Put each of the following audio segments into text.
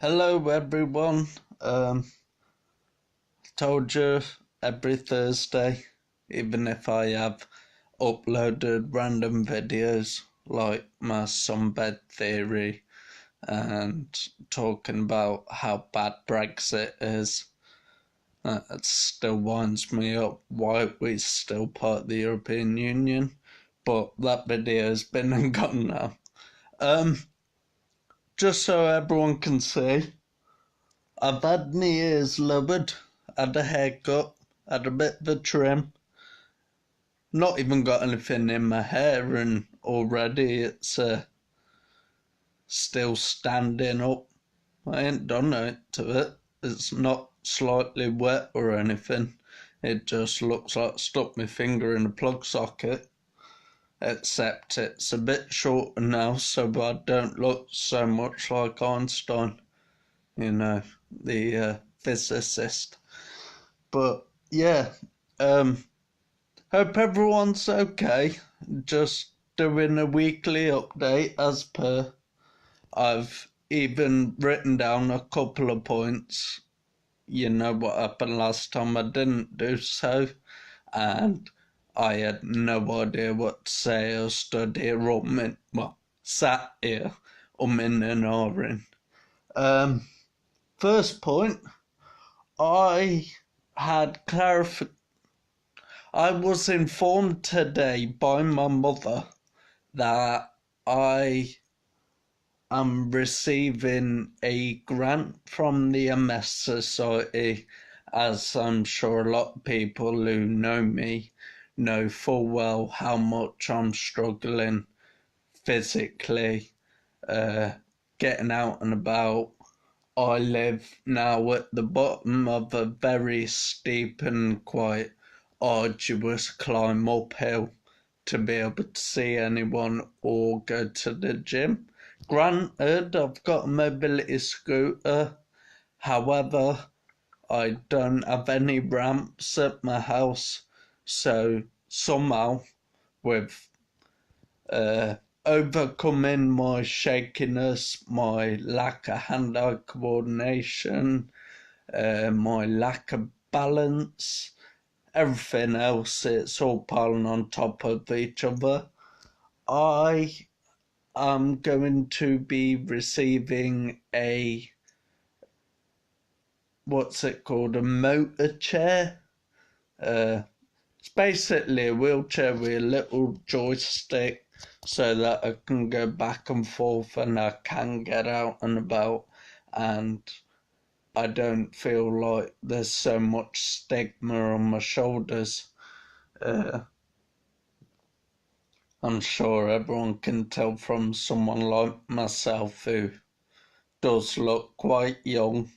Hello everyone. Told you every Thursday, even if I have uploaded random videos like my sunbed theory and talking about how bad Brexit is. It still winds me up why we're still part of the European Union, but that video's been and gone now. Just so everyone can see, I've had my ears lowered, had a haircut, had a bit of a trim, not even got anything in my hair, and already it's still standing up. I ain't done it to it. It's not slightly wet or anything. It just looks like I stuck my finger in a plug socket. Except it's a bit shorter now, so I don't look so much like Einstein, the physicist. But yeah, hope everyone's okay. Just doing a weekly update as per. I've even written down a couple of points. You know what happened last time I didn't do so, and I had no idea what to say. I stood here sat here umming and ahhing. First point, I had I was informed today by my mother that I am receiving a grant from the MS Society, as I'm sure a lot of people who know me know full well how much I'm struggling physically, getting out and about. I live now at the bottom of a very steep and quite arduous climb uphill to be able to see anyone or go to the gym. Granted, I've got a mobility scooter. However, I don't have any ramps at my house. So somehow, with overcoming my shakiness, my lack of hand-eye coordination, my lack of balance, everything else, it's all piling on top of each other. I am going to be receiving a, what's it called, a motor chair. It's basically a wheelchair with a little joystick so that I can go back and forth and I can get out and about, and I don't feel like there's so much stigma on my shoulders. I'm sure everyone can tell from someone like myself who does look quite young.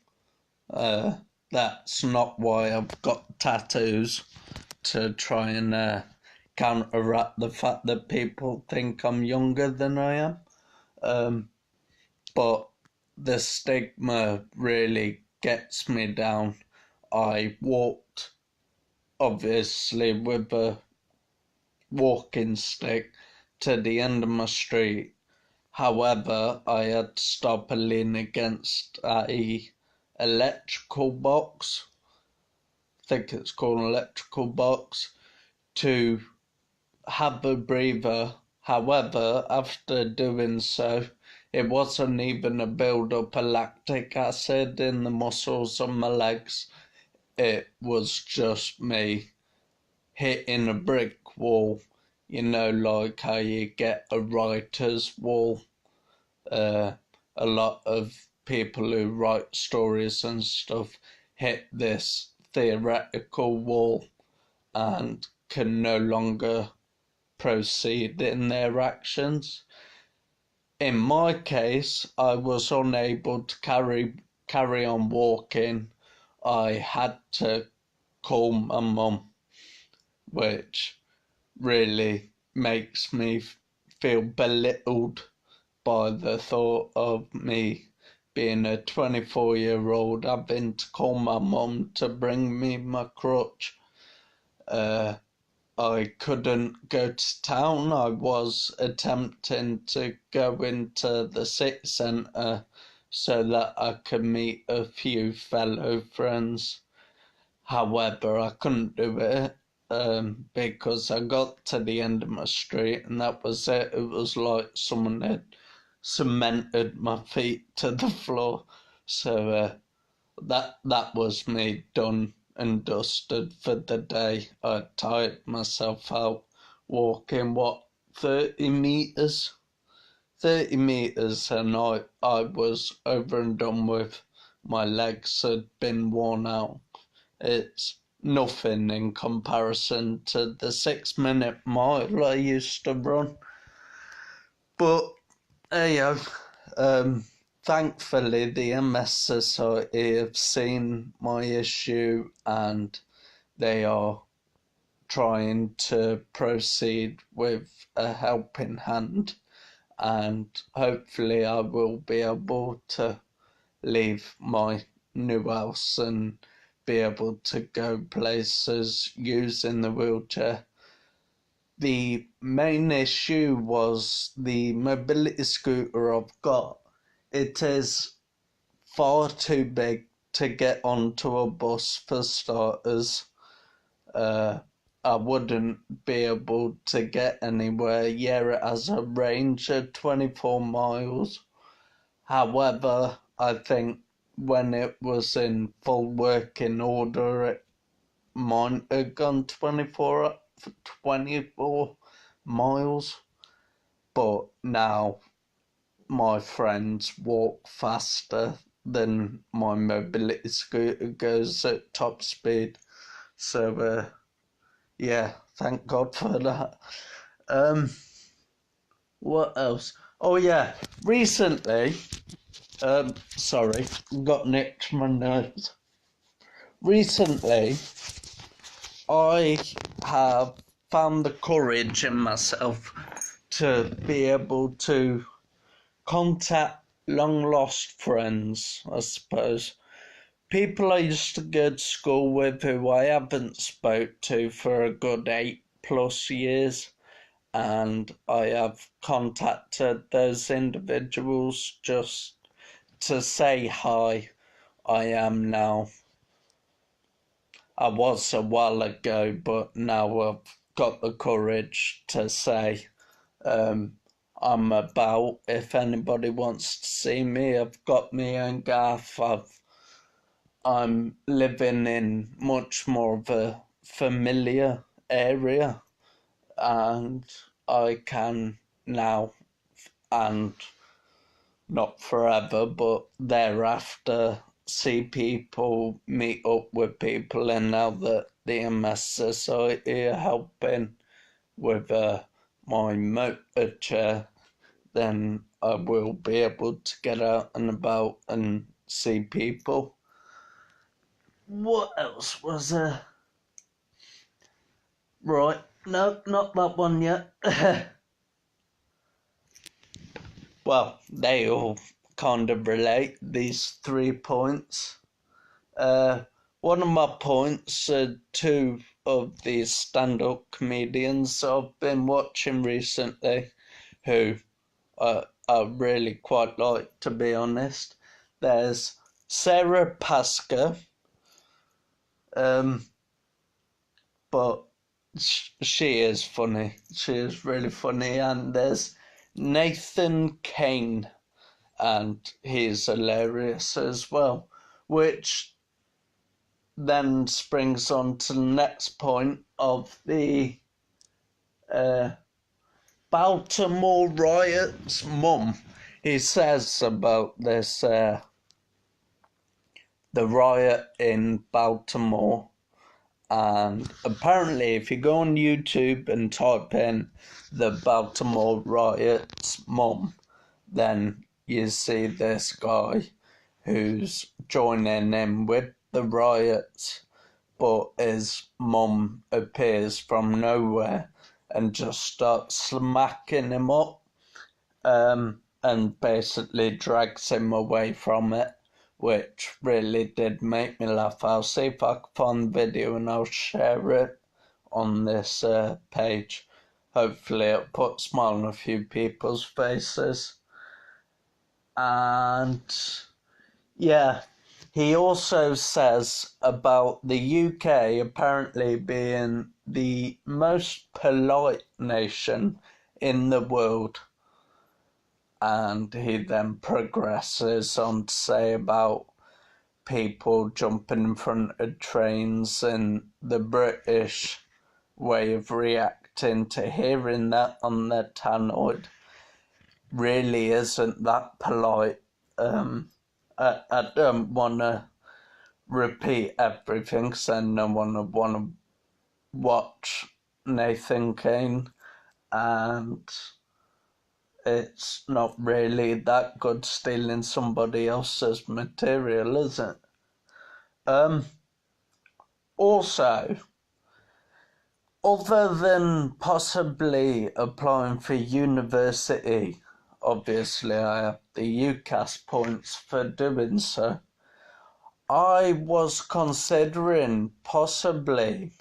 That's not why I've got tattoos, to try and counteract the fact that people think I'm younger than I am. But the stigma really gets me down. I walked, obviously, with a walking stick to the end of my street. However, I had to stop and lean against a electrical box. I think it's called an electrical box, to have a breather. However, after doing so, it wasn't even a build-up of lactic acid in the muscles of my legs. It was just me hitting a brick wall, like how you get a writer's wall. A lot of people who write stories and stuff hit this theoretical wall and can no longer proceed in their actions. In my case, I was unable to carry on walking. I had to call my mum, which really makes me feel belittled by the thought of me being a 24-year-old having to call my mum to bring me my crutch. I couldn't go to town. I was attempting to go into the city centre so that I could meet a few fellow friends. However, I couldn't do it because I got to the end of my street and that was it. It was like someone had cemented my feet to the floor. So that was me done and dusted for the day. I tired myself out walking, 30 meters? 30 meters, and I was over and done with. My legs had been worn out. It's nothing in comparison to the 6 minute mile I used to run. But hey, thankfully the MS Society have seen my issue and they are trying to proceed with a helping hand, and hopefully I will be able to leave my new house and be able to go places using the wheelchair. The main issue was the mobility scooter I've got. It is far too big to get onto a bus for starters. I wouldn't be able to get anywhere. Yeah, it has a range of 24 miles. However, I think when it was in full working order, it might have gone 24 miles. But now my friends walk faster than my mobility scooter goes at top speed. So, yeah, thank God for that. What else? Oh yeah, recently, sorry, got nicked from my nose. Recently, I have found the courage in myself to be able to contact long lost friends, I suppose. People I used to go to school with who I haven't spoke to for a good 8+ years. And I have contacted those individuals just to say hi. I am now. I was a while ago, but now I've got the courage to say I'm about. If anybody wants to see me, I've got me own gaff. I'm living in much more of a familiar area, and I can now, and not forever, but thereafter, see people, meet up with people, and now that the MS Society are helping with my motor chair, then I will be able to get out and about and see people. What else was there? Right, no, not that one yet. Well, they all kind of relate, these 3 points. One of my points are two of these stand-up comedians I've been watching recently, who I really quite like, to be honest. There's Sarah Pascoe, but she is funny. She is really funny. And there's Nathan Kane, and he's hilarious as well, which then springs on to the next point of the Baltimore riots. Mum, he says about this, the riot in Baltimore, and apparently if you go on YouTube and type in the Baltimore riots mum, then you see this guy who's joining in with the riots, but his mum appears from nowhere and just starts smacking him up, and basically drags him away from it, which really did make me laugh. I'll see if I can find the video and I'll share it on this page. Hopefully it'll put a smile on a few people's faces. And yeah, he also says about the UK apparently being the most polite nation in the world. And he then progresses on to say about people jumping in front of trains and the British way of reacting to hearing that on their tannoid really isn't that polite. I don't want to repeat everything because I no one would want to watch Nathan Kane, and it's not really that good stealing somebody else's material, is it? Also, other than possibly applying for university, obviously I have the UCAS points for doing so, I was considering possibly,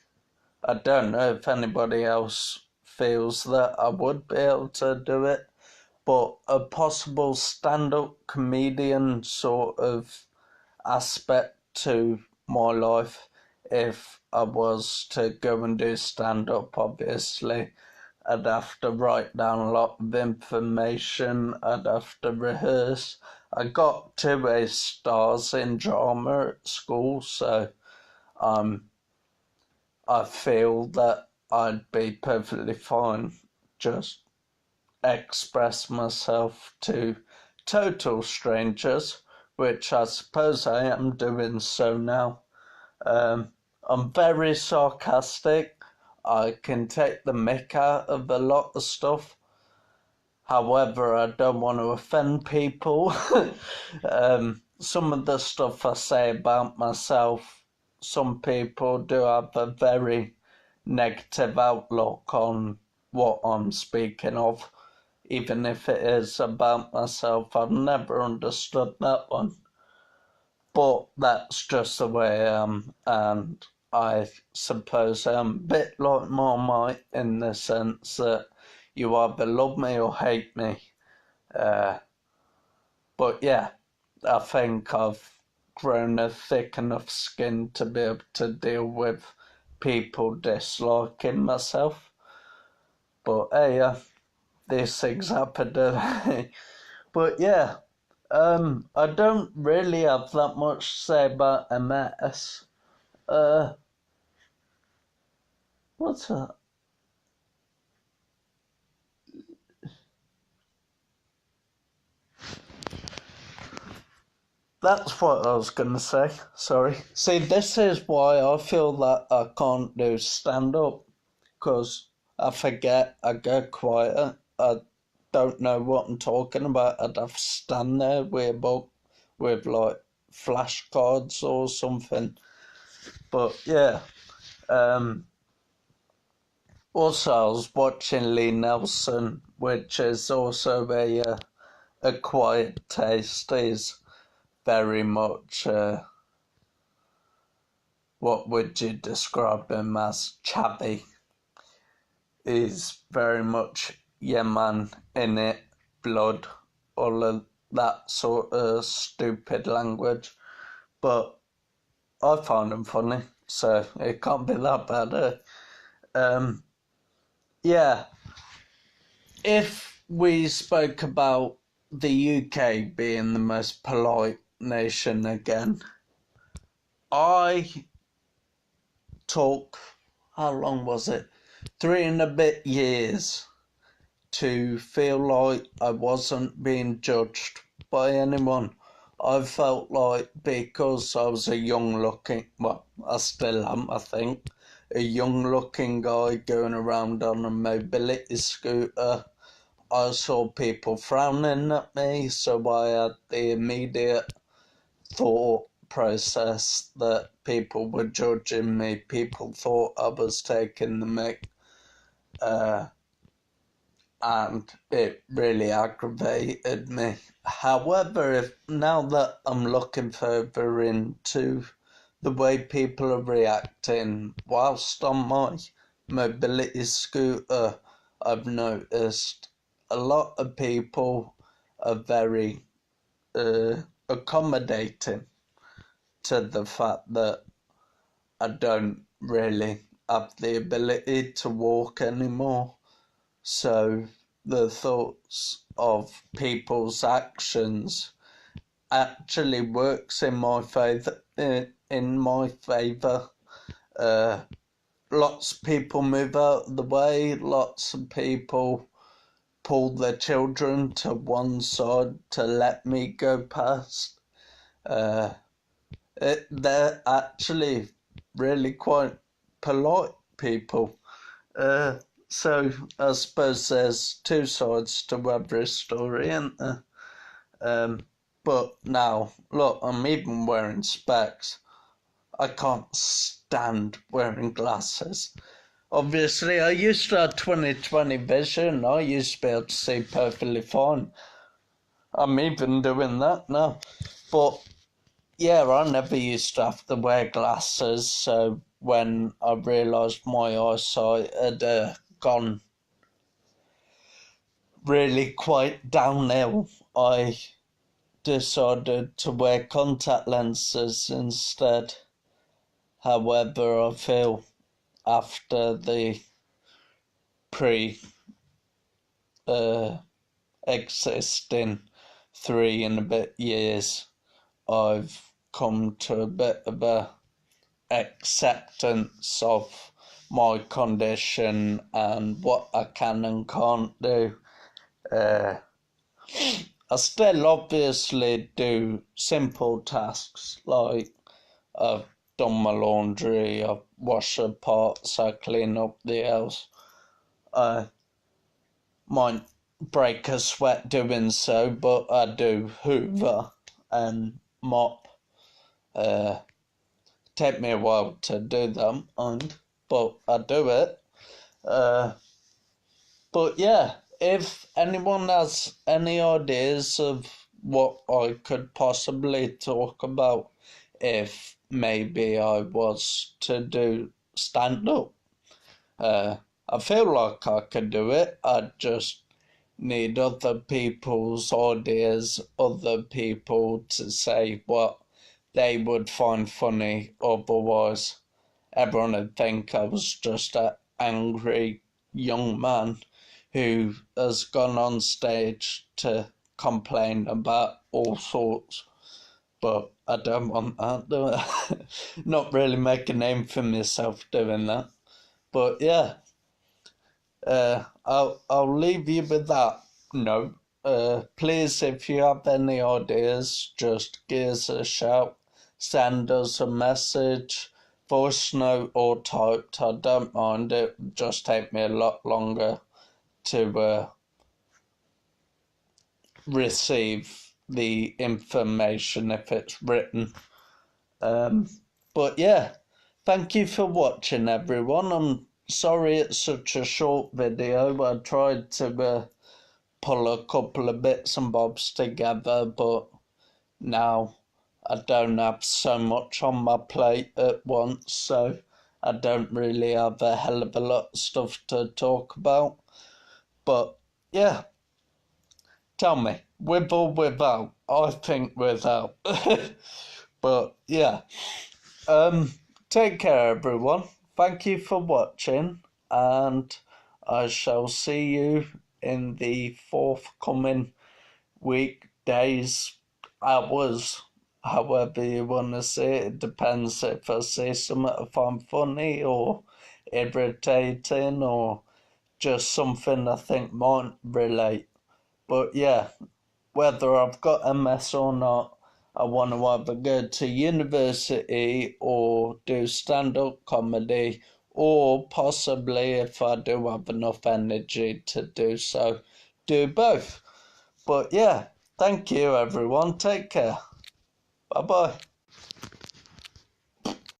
I don't know if anybody else feels that I would be able to do it, but a possible stand-up comedian sort of aspect to my life. If I was to go and do stand-up, obviously I'd have to write down a lot of information, I'd have to rehearse. I got 2 A stars in drama at school, so I feel that I'd be perfectly fine just express myself to total strangers, which I suppose I am doing so now. I'm very sarcastic. I can take the mick out of a lot of stuff. However, I don't want to offend people. Some of the stuff I say about myself, some people do have a very negative outlook on what I'm speaking of, even if it is about myself. I've never understood that one. But that's just the way I am, and I suppose I'm a bit like Marmite in the sense that you either love me or hate me. But yeah, I think I've grown a thick enough skin to be able to deal with people disliking myself. But hey, these things happen, don't they? But yeah, I don't really have that much to say about MS. What's that? That's what I was gonna say. Sorry. See, this is why I feel that I can't do stand up, because I forget, I get quiet, I don't know what I'm talking about. I'd have to stand there with a book with like flashcards or something. But yeah, also I was watching Lee Nelson, which is also a quiet taste. He's very much what would you describe him as? Chavvy. He's very much yeah man in it, blood, all of that sort of stupid language. But I find him funny, so it can't be that bad. Yeah, if we spoke about the UK being the most polite nation again, I took, how long was it? 3 and a bit years to feel like I wasn't being judged by anyone. I felt like because I was a young looking, well, I still am, I think, a young looking guy going around on a mobility scooter, I saw people frowning at me, so I had the immediate thought process that people were judging me. People thought I was taking the mick, and it really aggravated me. However, now that I'm looking further into the way people are reacting whilst on my mobility scooter, I've noticed a lot of people are very accommodating to the fact that I don't really have the ability to walk anymore. So the thoughts of people's actions actually works in my favour. Lots of people move out of the way. Lots of people pull their children to one side to let me go past. They're actually really quite polite people. So I suppose there's two sides to every story, isn't there? But now, look, I'm even wearing specs. I can't stand wearing glasses. Obviously, I used to have 20/20 vision. I used to be able to see perfectly fine. I'm even doing that now. But yeah, I never used to have to wear glasses. So when I realised my eyesight had gone really quite downhill, I decided to wear contact lenses instead. However, I feel after the existing 3 and a bit years, I've come to a bit of a acceptance of my condition and what I can and can't do. I still obviously do simple tasks like I've done my laundry, I've washed the pots, I clean up the house. I might break a sweat doing so, but I do hoover and mop. Take me a while to do them, but I do it. But yeah, if anyone has any ideas of what I could possibly talk about, if maybe I was to do stand up, I feel like I could do it. I just need other people's ideas, other people to say what they would find funny. Otherwise, everyone would think I was just an angry young man who has gone on stage to complain about all sorts. But I don't want that, do I? Not really make a name for myself doing that. But yeah, I'll leave you with that note. Please, if you have any ideas, just give us a shout, send us a message, voice note or typed. I don't mind it. Just take me a lot longer to receive the information if it's written. But yeah, thank you for watching, everyone. I'm sorry it's such a short video. I tried to pull a couple of bits and bobs together, but now I don't have so much on my plate at once, so I don't really have a hell of a lot of stuff to talk about. But yeah, tell me, with or without? I think without. But yeah, take care, everyone. Thank you for watching, and I shall see you in the forthcoming weekdays, hours, however you want to see it. It depends if I see something I find funny or irritating or just something I think might relate. But yeah, whether I've got MS or not, I want to either go to university or do stand-up comedy, or possibly, if I do have enough energy to do so, do both. But yeah, thank you everyone. Take care. Bye bye.